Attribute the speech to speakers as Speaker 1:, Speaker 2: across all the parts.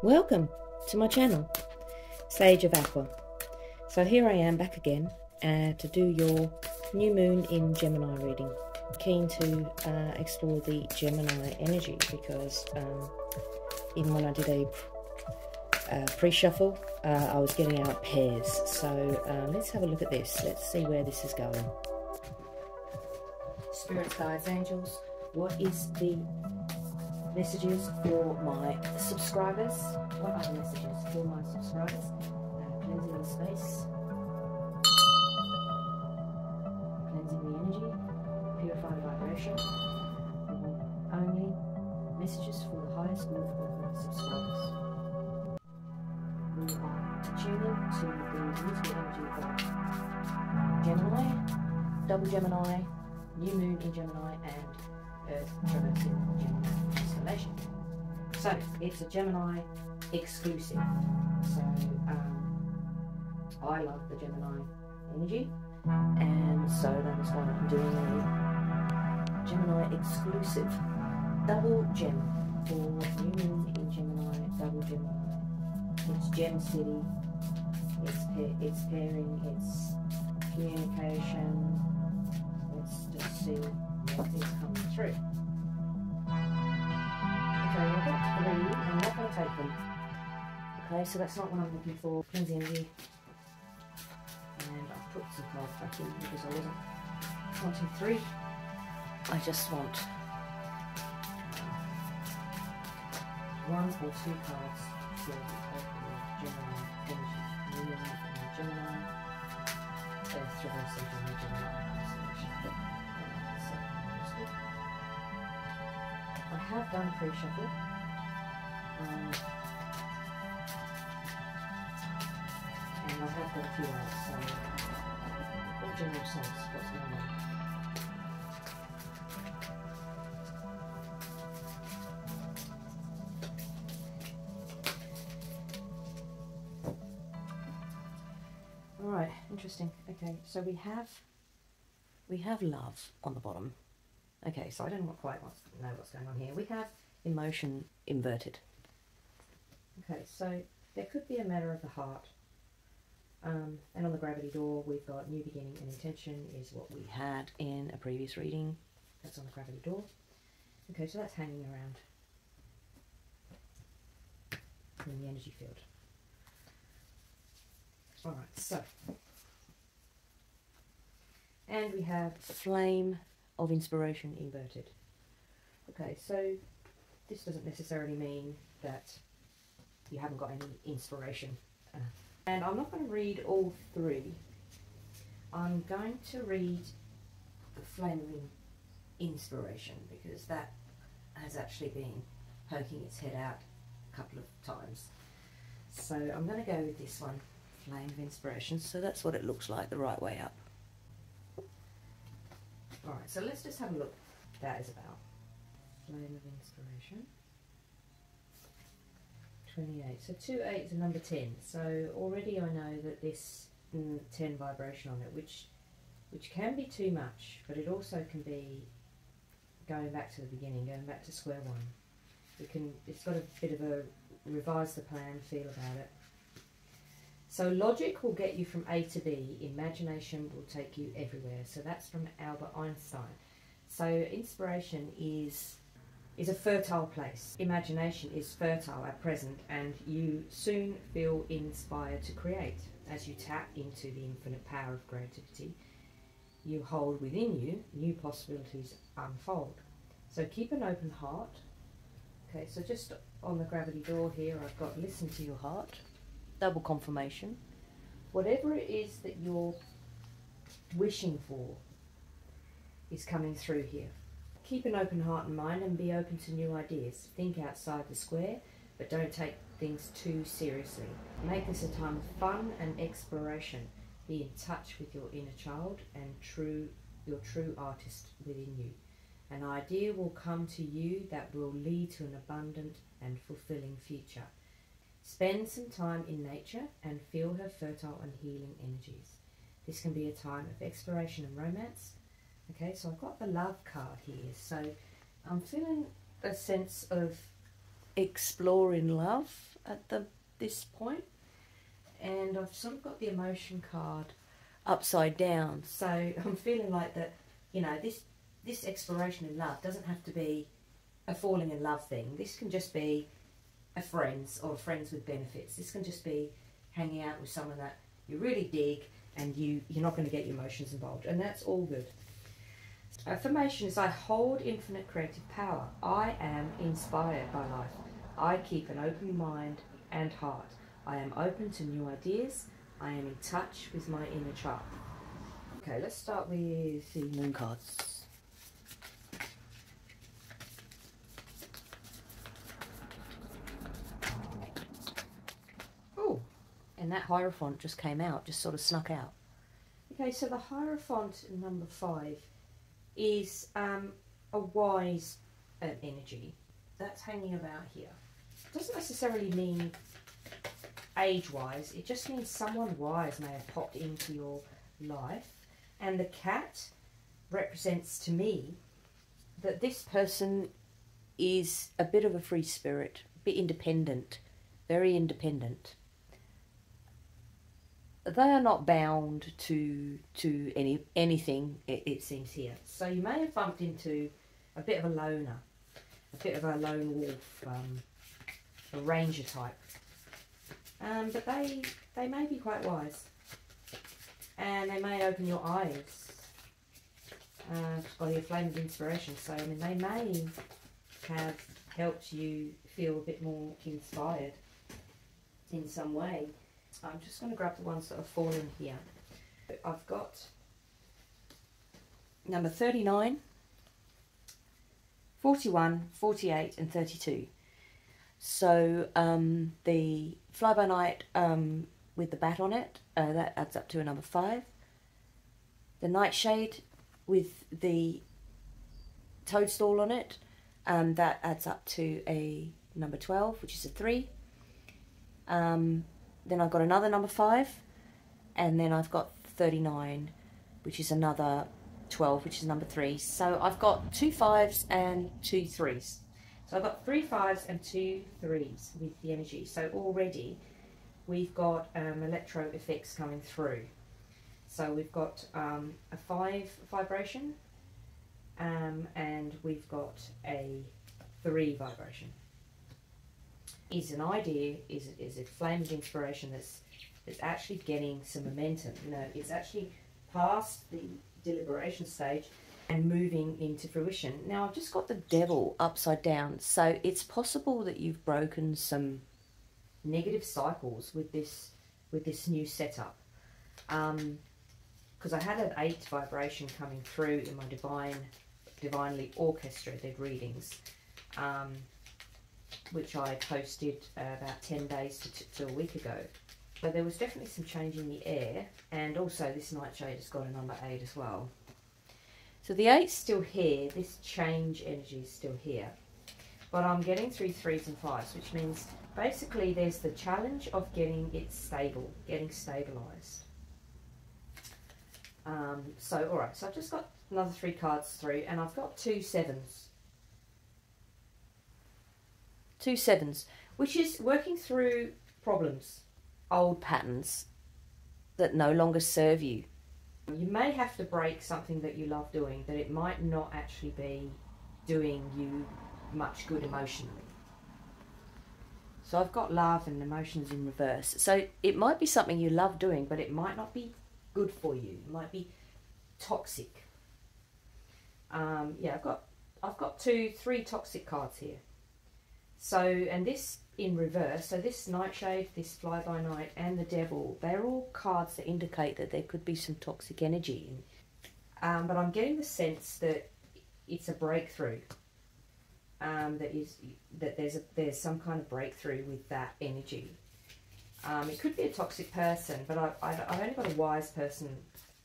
Speaker 1: Welcome to my channel, Sage of Aqua. So here I am back again to do your new moon in Gemini reading. Keen to explore the Gemini energy because even when I did a pre-shuffle, I was getting out pairs. So let's have a look at this. Let's see where this is going. Spirits, guides, angels, what is the messages for my subscribers? What are the messages for my subscribers? Cleansing the space, cleansing the energy, purify the vibration. Only messages for the highest good of my subscribers. We are tuning to the musical energy of Gemini, double Gemini, new moon in Gemini, and Earth traversing Gemini constellation. So it's a Gemini exclusive. So I love the Gemini energy, and so that is why I'm doing a Gemini exclusive double gem for new moon in Gemini, double Gemini. It's Gem City. It's pairing. It's communication. Let's just see what is coming through. Okay, I've got 3. I'm not going to take them. Okay, so that's not what I'm looking for. Cleanse energy. And I've put some cards back in because I wasn't wanting 3. I just want 1 or 2 cards for the Gemini energy. New moon in Gemini. Earth traversing Gemini constellation. I have done pre-shuffle, and I have got a few out, so what general sense what's going on. Alright, interesting. Okay, so we have love on the bottom. Okay, so I don't quite know what's going on here. We have emotion inverted. Okay, so there could be a matter of the heart. And on the gravity door, we've got new beginning and intention is what we had in a previous reading. That's on the gravity door. Okay, so that's hanging around in the energy field. Alright, so. And we have flame of inspiration inverted. Okay, so this doesn't necessarily mean that you haven't got any inspiration. And I'm not going to read all 3. I'm going to read the flame of inspiration because that has actually been poking its head out a couple of times. So I'm going to go with this one, flame of inspiration. So that's what it looks like the right way up. Alright, so let's just have a look what that is about. Flame of inspiration. 28. So 2 8s and number 10. So already I know that this 10 vibration on it, which can be too much, but it also can be going back to the beginning, going back to square one. It's got a bit of a revise the plan feel about it. So logic will get you from A to B, imagination will take you everywhere. So that's from Albert Einstein. So inspiration is a fertile place. Imagination is fertile at present, and you soon feel inspired to create. As you tap into the infinite power of creativity, you hold within you, new possibilities unfold. So keep an open heart. Okay, so just on the gravity door here, I've got listen to your heart. Double confirmation. Whatever it is that you're wishing for is coming through here. Keep an open heart and mind and be open to new ideas. Think outside the square, but don't take things too seriously. Make this a time of fun and exploration. Be in touch with your inner child and your true artist within you. An idea will come to you that will lead to an abundant and fulfilling future. Spend some time in nature and feel her fertile and healing energies. This can be a time of exploration and romance. Okay, so I've got the love card here. So I'm feeling a sense of exploring love at this point, and I've sort of got the emotion card upside down. So I'm feeling like that, you know, this exploration in love doesn't have to be a falling in love thing. This can just be a friends or friends with benefits. This can just be hanging out with someone that you really dig, and you're not going to get your emotions involved, and that's all good. Affirmation is: I hold infinite creative power. I am inspired by life. I keep an open mind and heart. I am open to new ideas. I am in touch with my inner child. Okay, let's start with the moon cards. Oh, and that Hierophant just came out, just sort of snuck out. Okay, so the Hierophant number 5 is a wise energy that's hanging about here. Doesn't necessarily mean age-wise, it just means someone wise may have popped into your life, and the cat represents to me that this person is a bit of a free spirit, a bit independent, very independent. They are not bound to anything, it seems here. So you may have bumped into a bit of a loner, a bit of a lone wolf, a ranger type. But they may be quite wise, and they may open your eyes by your flame of inspiration. So I mean, they may have helped you feel a bit more inspired in some way. I'm just going to grab the ones that have fallen here. I've got number 39, 41, 48 and 32. So the fly-by-night with the bat on it, that adds up to a number 5. The nightshade with the toadstool on it, that adds up to a number 12, which is a 3. Then I've got another number 5, and then I've got 39, which is another 12, which is number 3. So I've got 2 5s and 2 3s. So I've got 3 5s and 2 3s with the energy. So already we've got electro effects coming through. So we've got a 5 vibration, and we've got a 3 vibration. Is an idea, is a flame of inspiration that's actually getting some momentum. You know, it's actually past the deliberation stage and moving into fruition. Now I've just got the Devil upside down, so it's possible that you've broken some negative cycles with this new setup. Because I had an 8 vibration coming through in my divinely orchestrated readings. Which I posted about 10 days to a week ago. So there was definitely some change in the air, and also this nightshade has got a number 8 as well. So the 8's still here, this change energy is still here, but I'm getting 3 3s and 5s, which means basically there's the challenge of getting it stable, getting stabilised. So alright, so I've just got another 3 cards through, and I've got 2 7s. 2 7s, which is working through problems, old patterns that no longer serve you. You may have to break something that you love doing, that it might not actually be doing you much good emotionally. So I've got love and emotions in reverse. So it might be something you love doing, but it might not be good for you. It might be toxic. Yeah, I've got 3 toxic cards here. So, and this in reverse, so this nightshade, this fly-by-night and the Devil, they're all cards that indicate that there could be some toxic energy. But I'm getting the sense that it's a breakthrough. That there's some kind of breakthrough with that energy. It could be a toxic person, but I've only got a wise person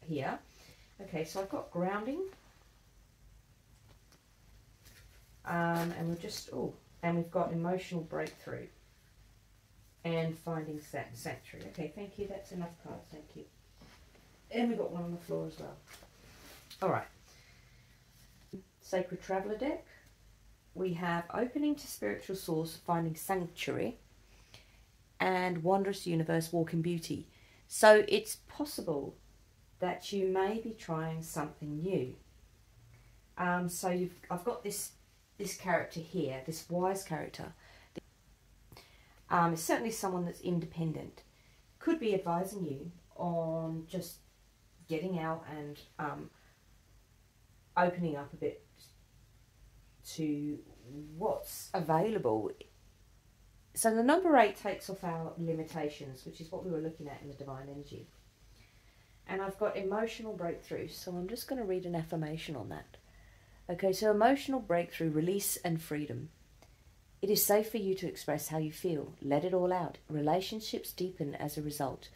Speaker 1: here. Okay, so I've got grounding. And we're just, and we've got emotional breakthrough and finding sanctuary. Okay, thank you. That's enough cards. Thank you. And we've got one on the floor as well. All right. Sacred Traveller deck. we have opening to spiritual source, finding sanctuary, and wondrous universe, walk in beauty. So it's possible that you may be trying something new. So I've got this character here, this wise character. It's certainly someone that's independent. Could be advising you on just getting out and opening up a bit to what's available. So the number 8 takes off our limitations, which is what we were looking at in the divine energy. And I've got emotional breakthrough, so I'm just going to read an affirmation on that. Okay, so emotional breakthrough, release and freedom. It is safe for you to express how you feel. Let it all out. Relationships deepen as a result.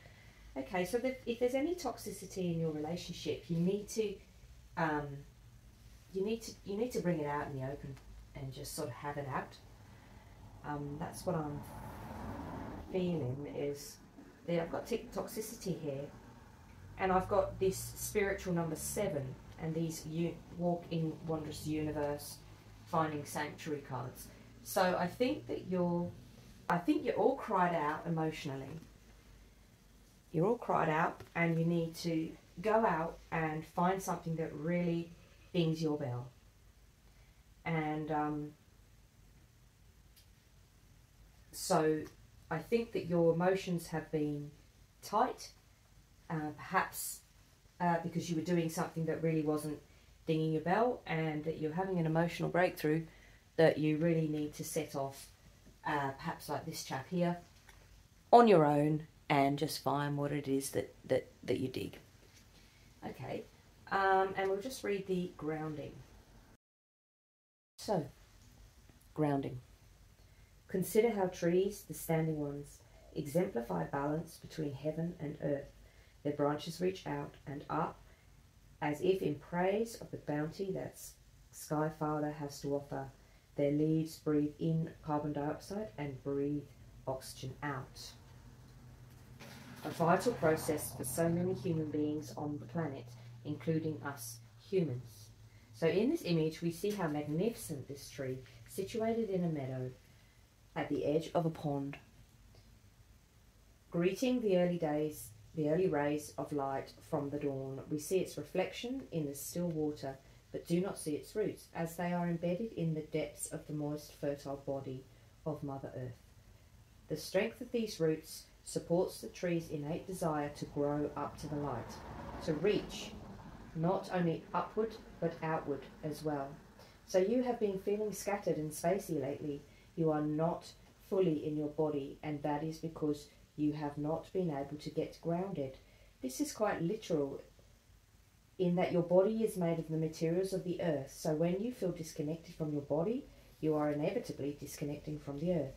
Speaker 1: Okay, so if there's any toxicity in your relationship, you need to bring it out in the open and just sort of have it out. That's what I'm feeling, is that I've got toxicity here, and I've got this spiritual number 7 and these walk in wondrous universe, finding sanctuary cards. So I think you're all cried out emotionally. You're all cried out, and you need to go out and find something that really dings your bell. And so I think that your emotions have been tight, perhaps because you were doing something that really wasn't dinging your bell, and that you're having an emotional breakthrough that you really need to set off, perhaps like this chap here, on your own, and just find what it is that you dig. Okay, and we'll just read the grounding. So, grounding. Consider how trees, the standing ones, exemplify balance between heaven and earth. Their branches reach out and up, as if in praise of the bounty that Sky Father has to offer. Their leaves breathe in carbon dioxide and breathe oxygen out. A vital process for so many human beings on the planet, including us humans. So in this image, we see how magnificent this tree, situated in a meadow at the edge of a pond, greeting the early rays of light from the dawn. We see its reflection in the still water, but do not see its roots, as they are embedded in the depths of the moist, fertile body of Mother Earth. The strength of these roots supports the tree's innate desire to grow up to the light, to reach not only upward but outward as well. So you have been feeling scattered and spacey lately. You are not fully in your body, and that is because you have not been able to get grounded. This is quite literal, in that your body is made of the materials of the earth. So when you feel disconnected from your body, you are inevitably disconnecting from the earth.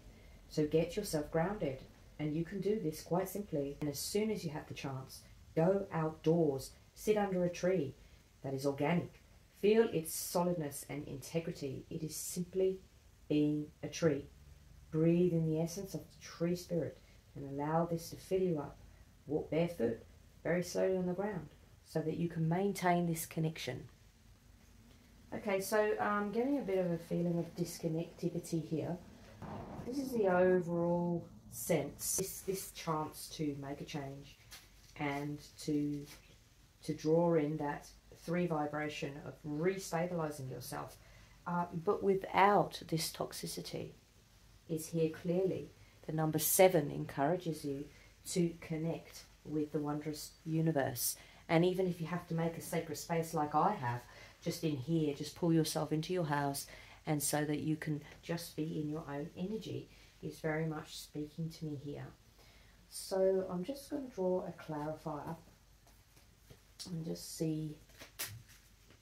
Speaker 1: So get yourself grounded, and you can do this quite simply. And as soon as you have the chance, go outdoors, sit under a tree that is organic. Feel its solidness and integrity. It is simply being a tree. Breathe in the essence of the tree spirit and allow this to fill you up. Walk barefoot, very slowly on the ground, so that you can maintain this connection. Okay, so I'm getting a bit of a feeling of disconnectivity here. This is the overall sense, this chance to make a change and to draw in that 3 vibration of restabilizing yourself, but without this toxicity, is here clearly. The number 7 encourages you to connect with the wondrous universe. And even if you have to make a sacred space like I have, just in here, just pull yourself into your house, and so that you can just be in your own energy, is very much speaking to me here. So I'm just going to draw a clarifier and just see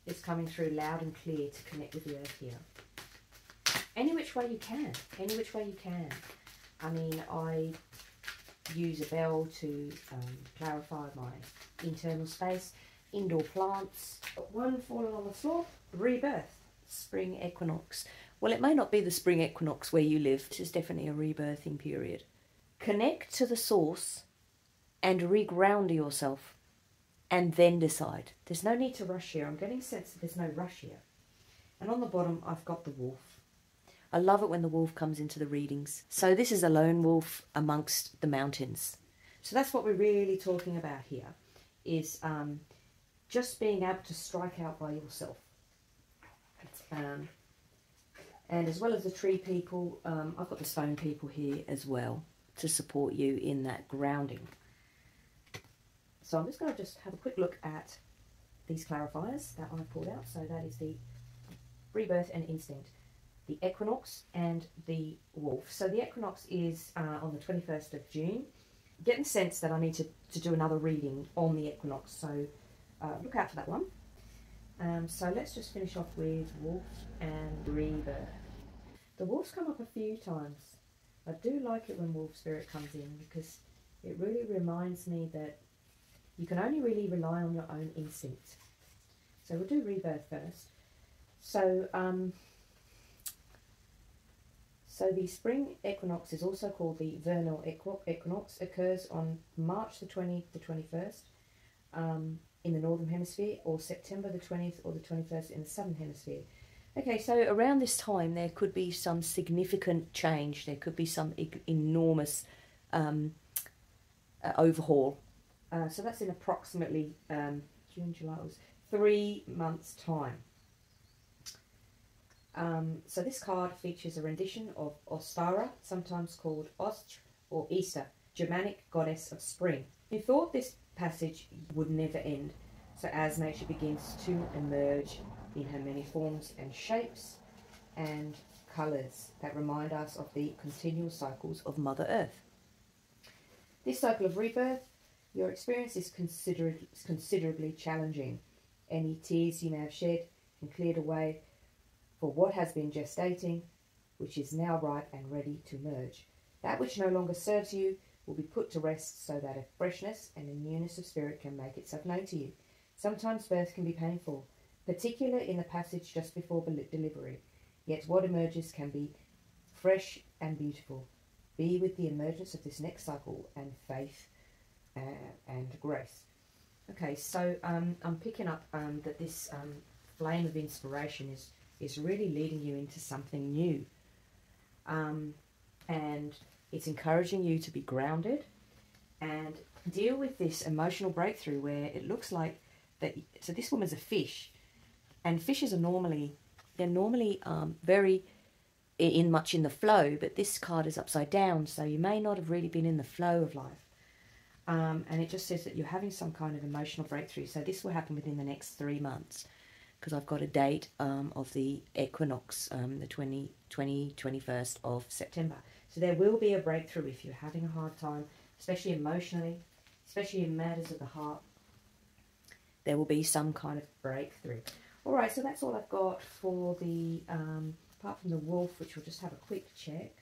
Speaker 1: it's coming through loud and clear to connect with the earth here. Any which way you can, any which way you can. I mean, I use a bell to clarify my internal space, indoor plants. One fallen on the floor, rebirth, spring equinox. Well, it may not be the spring equinox where you live. This is definitely a rebirthing period. Connect to the source and reground yourself, and then decide. There's no need to rush here. I'm getting a sense that there's no rush here. And on the bottom, I've got the wolf.
Speaker 2: I love it when the wolf comes into the readings. So this is a lone wolf amongst the mountains.
Speaker 1: So that's what we're really talking about here, is just being able to strike out by yourself. And as well as the tree people, I've got the stone people here as well to support you in that grounding. So I'm just going to just have a quick look at these clarifiers that I've pulled out. So that is the rebirth and instinct, the equinox and the wolf. So the equinox is on the 21st of June. Getting the sense that I need to do another reading on the equinox, so look out for that one. So let's just finish off with wolf and rebirth. The wolf's come up a few times. I do like it when wolf spirit comes in, because it really reminds me that you can only really rely on your own instinct. So we'll do rebirth first. So so the spring equinox is also called the vernal equinox, occurs on March the 20th to 21st in the northern hemisphere, or September the 20th or the 21st in the southern hemisphere.
Speaker 2: Okay, so around this time there could be some significant change. There could be some enormous overhaul.
Speaker 1: So that's in approximately June, July, it was 3 months' time. So this card features a rendition of Ostara, sometimes called Ostr or Easter, Germanic goddess of spring. You thought this passage would never end, so as nature begins to emerge in her many forms and shapes and colours that remind us of the continual cycles of Mother Earth. This cycle of rebirth, your experience is considerably challenging. Any tears you may have shed and cleared away for what has been gestating, which is now ripe and ready to merge. That which no longer serves you will be put to rest, so that a freshness and a newness of spirit can make itself known to you. Sometimes birth can be painful, particularly in the passage just before delivery, yet what emerges can be fresh and beautiful. Be with the emergence of this next cycle and faith and grace. Okay, so I'm picking up that this flame of inspiration is really leading you into something new, and it's encouraging you to be grounded and deal with this emotional breakthrough where it looks like that. So this woman's a fish, and fishes are normally very much in the flow, but this card is upside down, so you may not have really been in the flow of life. And it just says that you're having some kind of emotional breakthrough. So this will happen within the next 3 months, because I've got a date of the equinox, the 21st of September. So there will be a breakthrough if you're having a hard time, especially emotionally, especially in matters of the heart. There will be some kind of breakthrough. All right, so that's all I've got for the, apart from the wolf, which we'll just have a quick check.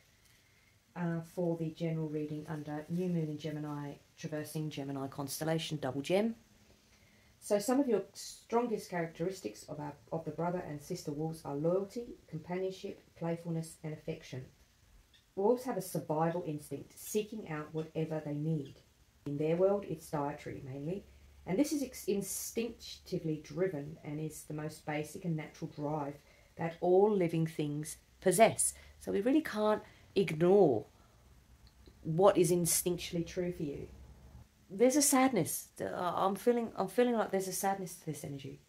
Speaker 1: For the general reading under New Moon in Gemini, traversing Gemini constellation, double gem. So some of your strongest characteristics of the brother and sister wolves are loyalty, companionship, playfulness and affection. Wolves have a survival instinct, seeking out whatever they need. In their world, it's dietary mainly, and this is instinctively driven and is the most basic and natural drive
Speaker 2: that all living things possess. So we really can't ignore what is instinctually true for you. There's a sadness. I'm feeling like there's a sadness to this energy.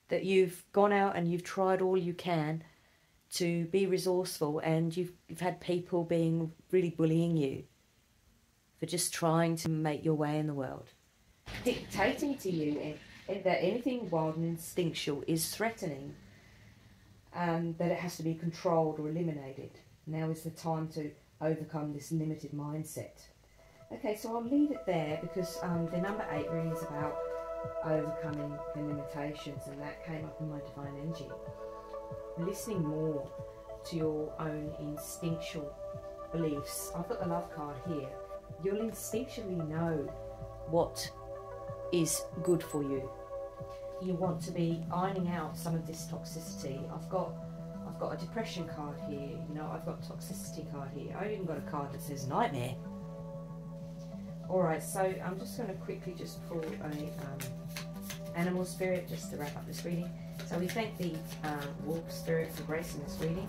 Speaker 2: That you've gone out and you've tried all you can to be resourceful, and you've had people being really bullying you for just trying to make your way in the world.
Speaker 1: Dictating to you and that anything wild and instinctual is threatening, that it has to be controlled or eliminated. Now is the time to overcome this limited mindset. Okay, so I'll leave it there, because the number 8 really is about overcoming the limitations, and that came up in my divine energy. Listening more to your own instinctual beliefs. I've got the love card here. You'll instinctually know what is good for you. You want to be ironing out some of this toxicity. I've got a depression card here, I've got a toxicity card here. I even got a card that says nightmare. Alright, so I'm just going to quickly just pull a animal spirit just to wrap up this reading. So we thank the wolf spirit for gracing this reading.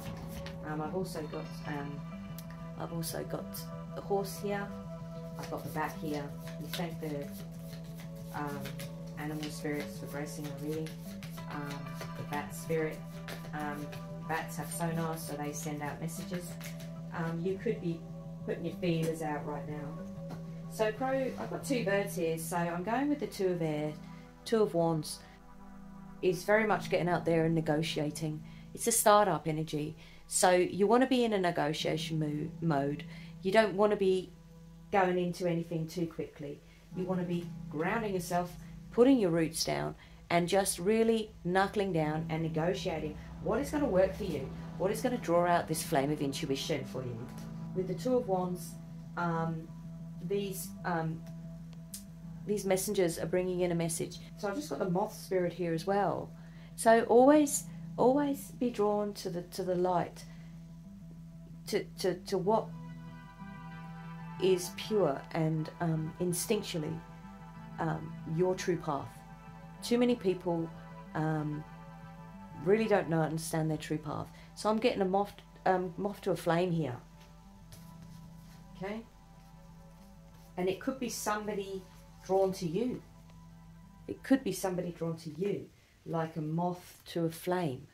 Speaker 1: I've also got the horse here. I've got the bat here. We thank the animal spirits for gracing our reading. The bat spirit. Bats have sonar, so they send out messages. You could be putting your feelers out right now. So Crow, I've got two birds here, so I'm going with the Two of Air. Two of Wands is very much getting out there and negotiating. It's a startup energy. So you want to be in a negotiation mode. You don't want to be going into anything too quickly. You want to be grounding yourself, putting your roots down, and just really knuckling down and negotiating what is going to work for you, what is going to draw out this flame of intuition for you. With the Two of Wands, these messengers are bringing in a message. So I've just got the moth spirit here as well. So always be drawn to the light, to what is pure and instinctually your true path. Too many people really don't understand their true path. So I'm getting a moth to a flame here. Okay? And it could be somebody drawn to you. It could be somebody drawn to you, like a moth to a flame.